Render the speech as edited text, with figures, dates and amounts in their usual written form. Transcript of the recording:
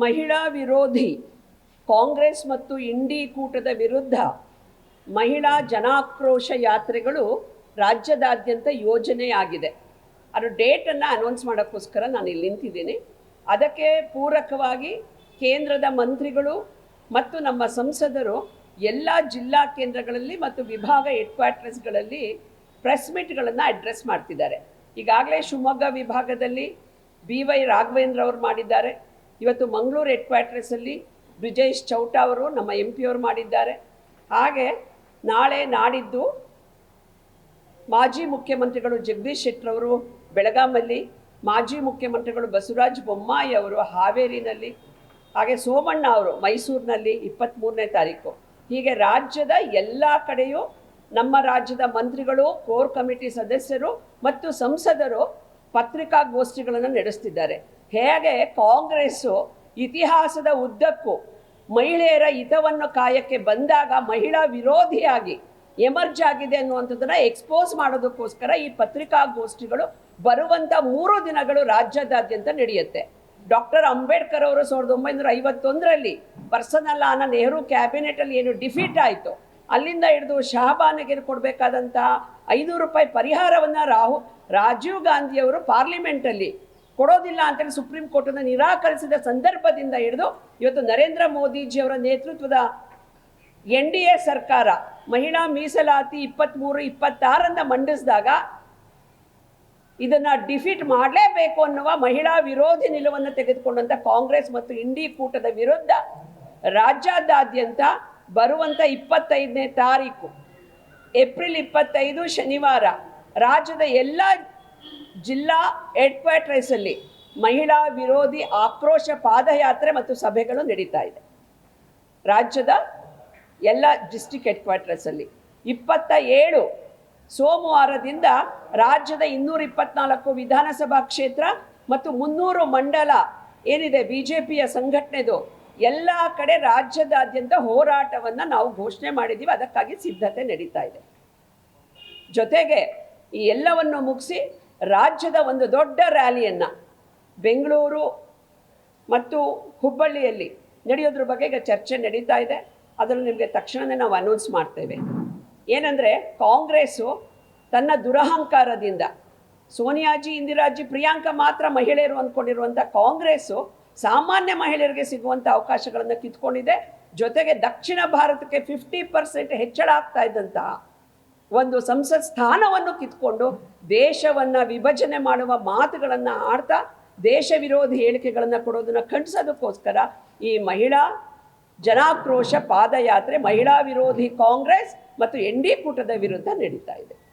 ಮಹಿಳಾ ವಿರೋಧಿ ಕಾಂಗ್ರೆಸ್ ಮತ್ತು ಇಂಡಿ ಕೂಟದ ವಿರುದ್ಧ ಮಹಿಳಾ ಜನಾಕ್ರೋಶ ಯಾತ್ರೆಗಳು ರಾಜ್ಯದಾದ್ಯಂತ ಯೋಜನೆಯಾಗಿದೆ. ಅದರ ಡೇಟನ್ನು ಅನೌನ್ಸ್ ಮಾಡೋಕ್ಕೋಸ್ಕರ ನಾನು ಇಲ್ಲಿ ನಿಂತಿದ್ದೀನಿ. ಅದಕ್ಕೆ ಪೂರಕವಾಗಿ ಕೇಂದ್ರದ ಮಂತ್ರಿಗಳು ಮತ್ತು ನಮ್ಮ ಸಂಸದರು ಎಲ್ಲ ಜಿಲ್ಲಾ ಕೇಂದ್ರಗಳಲ್ಲಿ ಮತ್ತು ವಿಭಾಗ ಹೆಡ್ ಕ್ವಾರ್ಟರ್ಸ್ಗಳಲ್ಲಿ ಪ್ರೆಸ್ ಮೀಟ್ಗಳನ್ನು ಅಡ್ರೆಸ್ ಮಾಡ್ತಿದ್ದಾರೆ. ಈಗಾಗಲೇ ಶಿವಮೊಗ್ಗ ವಿಭಾಗದಲ್ಲಿ BY ರಾಘವೇಂದ್ರ ಅವರು ಮಾಡಿದ್ದಾರೆ. ಇವತ್ತು ಮಂಗಳೂರು ಹೆಡ್ ಕ್ವಾರ್ಟರ್ಸಲ್ಲಿ ಬ್ರಿಜೇಶ್ ಚೌಟ ಅವರು ನಮ್ಮ MP ಅವರು ಮಾಡಿದ್ದಾರೆ. ಹಾಗೆ ನಾಳೆ ನಾಡಿದ್ದು ಮಾಜಿ ಮುಖ್ಯಮಂತ್ರಿಗಳು ಜಗದೀಶ್ ಶೆಟ್ಟರ್ ಅವರು ಬೆಳಗಾಮಲ್ಲಿ, ಮಾಜಿ ಮುಖ್ಯಮಂತ್ರಿಗಳು ಬಸವರಾಜ ಬೊಮ್ಮಾಯಿ ಅವರು ಹಾವೇರಿನಲ್ಲಿ, ಹಾಗೆ ಸೋಮಣ್ಣ ಅವರು ಮೈಸೂರಿನಲ್ಲಿ 23ನೇ ತಾರೀಕು. ಹೀಗೆ ರಾಜ್ಯದ ಎಲ್ಲ ಕಡೆಯೂ ನಮ್ಮ ರಾಜ್ಯದ ಮಂತ್ರಿಗಳು, ಕೋರ್ ಕಮಿಟಿ ಸದಸ್ಯರು ಮತ್ತು ಸಂಸದರು ಪತ್ರಿಕಾಗೋಷ್ಠಿಗಳನ್ನು ನಡೆಸ್ತಿದ್ದಾರೆ. ಹೇಗೆ ಕಾಂಗ್ರೆಸ್ಸು ಇತಿಹಾಸದ ಉದ್ದಕ್ಕೂ ಮಹಿಳೆಯರ ಹಿತವನ್ನು ಕಾಯಕ್ಕೆ ಬಂದಾಗ ಮಹಿಳಾ ವಿರೋಧಿಯಾಗಿ ಎಮರ್ಜ್ ಆಗಿದೆ ಅನ್ನುವಂಥದ್ದನ್ನು ಎಕ್ಸ್ಪೋಸ್ ಮಾಡೋದಕ್ಕೋಸ್ಕರ ಈ ಪತ್ರಿಕಾಗೋಷ್ಠಿಗಳು ಬರುವಂಥ 3 ದಿನಗಳು ರಾಜ್ಯದಾದ್ಯಂತ ನಡೆಯುತ್ತೆ. ಡಾಕ್ಟರ್ ಅಂಬೇಡ್ಕರ್ ಅವರು 1951ರಲ್ಲಿ ಪರ್ಸನಲ್ ಆನ ನೆಹರು ಕ್ಯಾಬಿನೆಟಲ್ಲಿ ಏನು ಡಿಫೀಟ್ ಆಯಿತು, ಅಲ್ಲಿಂದ ಹಿಡಿದು ಶಹಬಾನಿಗೆ ಕೊಡಬೇಕಾದಂತಹ 500 ರೂಪಾಯಿ ಪರಿಹಾರವನ್ನು ರಾಜೀವ್ ಗಾಂಧಿಯವರು ಪಾರ್ಲಿಮೆಂಟಲ್ಲಿ ಕೊಡೋದಿಲ್ಲ ಅಂತೇಳಿ ಸುಪ್ರೀಂ ಕೋರ್ಟನ್ನು ನಿರಾಕರಿಸಿದ ಸಂದರ್ಭದಿಂದ ಹಿಡಿದು ಇವತ್ತು ನರೇಂದ್ರ ಮೋದಿಜಿಯವರ ನೇತೃತ್ವದ NDA ಸರ್ಕಾರ ಮಹಿಳಾ ಮೀಸಲಾತಿ 23-26 ಮಂಡಿಸಿದಾಗ ಇದನ್ನು ಡಿಫೀಟ್ ಮಾಡಲೇಬೇಕು ಅನ್ನುವ ಮಹಿಳಾ ವಿರೋಧಿ ನಿಲುವನ್ನು ತೆಗೆದುಕೊಂಡಂಥ ಕಾಂಗ್ರೆಸ್ ಮತ್ತು ಇಂಡಿ ಕೂಟದ ವಿರುದ್ಧ ರಾಜ್ಯಾದ್ಯಂತ ಬರುವಂಥ 25ನೇ ತಾರೀಕು ಏಪ್ರಿಲ್ 25 ಶನಿವಾರ ರಾಜ್ಯದ ಎಲ್ಲ ಜಿಲ್ಲಾ ಹೆಡ್ ಕ್ವಾರ್ಟರ್ಸಲ್ಲಿ ಮಹಿಳಾ ವಿರೋಧಿ ಆಕ್ರೋಶ ಪಾದಯಾತ್ರೆ ಮತ್ತು ಸಭೆಗಳು ನಡೀತಾ ಇದೆ. ರಾಜ್ಯದ ಎಲ್ಲ ಡಿಸ್ಟ್ರಿಕ್ಟ್ ಹೆಡ್ ಕ್ವಾರ್ಟರ್ಸಲ್ಲಿ 27 ಸೋಮವಾರದಿಂದ ರಾಜ್ಯದ 224 ವಿಧಾನಸಭಾ ಕ್ಷೇತ್ರ ಮತ್ತು 300 ಮಂಡಲ ಏನಿದೆ BJPಯ ಸಂಘಟನೆದು ಎಲ್ಲ ಕಡೆ ರಾಜ್ಯದಾದ್ಯಂತ ಹೋರಾಟವನ್ನು ನಾವು ಘೋಷಣೆ ಮಾಡಿದ್ದೀವಿ. ಅದಕ್ಕಾಗಿ ಸಿದ್ಧತೆ ನಡೀತಾ ಇದೆ. ಜೊತೆಗೆ ಈ ಎಲ್ಲವನ್ನು ಮುಗಿಸಿ ರಾಜ್ಯದ ಒಂದು ದೊಡ್ಡ ರ್ಯಾಲಿಯನ್ನು ಬೆಂಗಳೂರು ಮತ್ತು ಹುಬ್ಬಳ್ಳಿಯಲ್ಲಿ ನಡೆಯೋದ್ರ ಬಗ್ಗೆ ಈಗ ಚರ್ಚೆ ನಡೀತಾ ಇದೆ. ಅದನ್ನು ನಿಮಗೆ ತಕ್ಷಣವೇ ನಾವು ಅನೌನ್ಸ್ ಮಾಡ್ತೇವೆ. ಏನಂದರೆ ಕಾಂಗ್ರೆಸ್ಸು ತನ್ನ ದುರಹಂಕಾರದಿಂದ ಸೋನಿಯಾಜಿ, ಇಂದಿರಾಜಿ, ಪ್ರಿಯಾಂಕಾ ಮಾತ್ರ ಮಹಿಳೆಯರು ಅಂದ್ಕೊಂಡಿರುವಂಥ ಕಾಂಗ್ರೆಸ್ಸು ಸಾಮಾನ್ಯ ಮಹಿಳೆಯರಿಗೆ ಸಿಗುವಂಥ ಅವಕಾಶಗಳನ್ನು ಕಿತ್ಕೊಂಡಿದೆ. ಜೊತೆಗೆ ದಕ್ಷಿಣ ಭಾರತಕ್ಕೆ 50% ಹೆಚ್ಚಳ ಆಗ್ತಾ ಇದ್ದಂತಹ ಒಂದು ಸಂಸತ್ ಸ್ಥಾನವನ್ನು ಕಿತ್ಕೊಂಡು ದೇಶವನ್ನು ವಿಭಜನೆ ಮಾಡುವ ಮಾತುಗಳನ್ನು ಆಡ್ತಾ ದೇಶ ವಿರೋಧಿ ಹೇಳಿಕೆಗಳನ್ನು ಕೊಡೋದನ್ನು ಖಂಡಿಸೋದಕ್ಕೋಸ್ಕರ ಈ ಮಹಿಳಾ ಜನಾಕ್ರೋಶ ಪಾದಯಾತ್ರೆ ಮಹಿಳಾ ವಿರೋಧಿ ಕಾಂಗ್ರೆಸ್ ಮತ್ತು ND ಕೂಟದ ವಿರುದ್ಧ ನಡೀತಾ ಇದೆ.